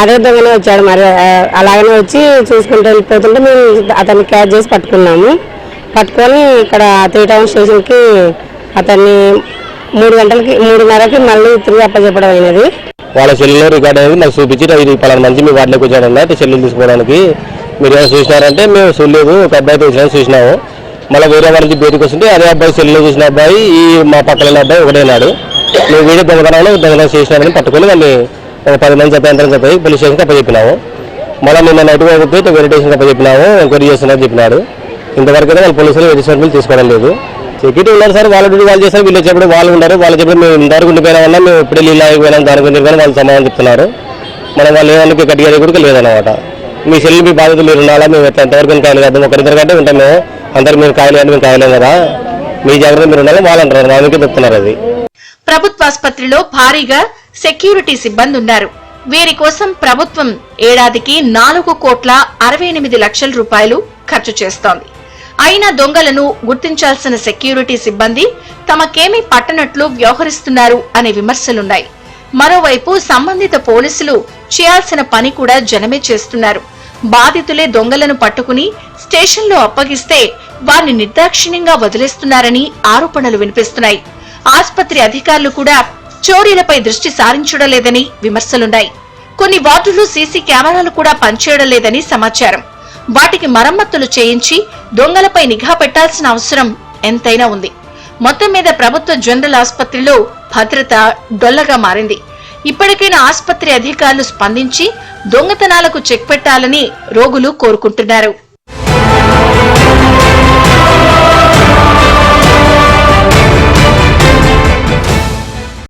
అదే దొంగనే వచ్చాడు మరి. అలాగనే వచ్చి చూసుకుంటూ వెళ్ళిపోతుంటే మేము అతన్ని క్యాచ్ చేసి పట్టుకున్నాము. పట్టుకొని ఇక్కడ 3 టౌన్ స్టేషన్కి అతన్ని 3:30కి మళ్ళీ తిరిగి అప్పచెప్పడం అయినది. వాళ్ళ సెల్లులో రికార్డ్ అనేది నాకు చూపించి ఇది పలానా మంచి మీ వాటిలోకి వచ్చాడన్న సెల్లు తీసుకోవడానికి మీరు ఏమైనా చూసినారంటే మేము చూడలేదు, ఒక అబ్బాయితో వచ్చినా చూసినాము. మళ్ళీ వేరే వాళ్ళ నుంచి బయటకు వస్తుంటే అదే అబ్బాయి సెల్లులో చూసిన అబ్బాయి ఈ మా పక్కన అబ్బాయి ఒకటేనాడు. మేము వీడియో దొంగతనం చేసినామని పట్టుకొని వాళ్ళని ఒక 10 మంది చెప్పి పోలీస్ స్టేషన్కి అప్పచెప్పినాము. మళ్ళీ నిన్న నైట్ పోతే వేరే స్టేషన్కి అప్పచెప్పినాము, ఎంక్వైరీ చేస్తున్నారు చెప్పినాడు. ఇంతవరకు అయితే వాళ్ళు పోలీసులు ఎదురు తీసుకోవడం లేదు. సెక్యూరిటీ ఉన్నారు సార్, వాళ్ళ డ్యూటీ వాళ్ళు చేస్తారు, వీళ్ళు చెప్పడం వాళ్ళు ఉన్నారు. వాళ్ళు చెప్పడం మేము ఇంతవరకు ఉండిపోయినా ఉన్నా మేము ఇప్పుడే నీళ్ళు ఆగిపోయినాం దాని గురించి కానీ వాళ్ళు సమాధానం చెప్తున్నారు. మనం వాళ్ళు ఏమన్నా కట్టిగా కూడా లేదన్నమాట. మీ సెల్లు మీ బాధ్యత మీరు ఉండాలా, మేము ఎంతవరకు కాయలు కాదు ఒకరిద్దరు కంటే ఉంటాం మేము అందరికి మీరు కాయలు అంటే మేము కాయలేం కదా, మీ జాగ్రత్త మీరు ఉండాలి వాళ్ళు అంటారు, మా మీకే చెప్తున్నారు. అది ప్రభుత్వాసుపత్రిలో భారీగా సెక్యూరిటీ సిబ్బంది ఉన్నారు. వీరి కోసం ప్రభుత్వం ఏడాదికి 4,68,00,000 రూపాయలు ఖర్చు చేస్తోంది. అయినా దొంగలను గుర్తించాల్సిన సెక్యూరిటీ సిబ్బంది తమకేమీ పట్టనట్లు వ్యవహరిస్తున్నారు అనే విమర్శలున్నాయి. మరోవైపు సంబంధిత పోలీసులు చేయాల్సిన పని కూడా జనమే చేస్తున్నారు. బాధితులే దొంగలను పట్టుకుని స్టేషన్లో అప్పగిస్తే వారిని నిర్దాక్షిణ్యంగా వదిలేస్తున్నారని ఆరోపణలు వినిపిస్తున్నాయి. ఆస్పత్రి అధికారులు కూడా చోరీలపై దృష్టి సారించడం లేదని విమర్శలున్నాయి. కొన్ని వార్డుల్లో సీసీ కెమెరాలు కూడా పనిచేయడం లేదని సమాచారం. వాటికి మరమ్మతులు చేయించి దొంగలపై నిఘా పెట్టాల్సిన అవసరం ఎంతైనా ఉంది. మొత్తం మీద ప్రభుత్వ జనరల్ ఆసుపత్రిలో భద్రత డొల్లగా మారింది. ఇప్పటికైనా ఆసుపత్రి అధికారులు స్పందించి దొంగతనాలకు చెక్ పెట్టాలని రోగులు కోరుకుంటున్నారు.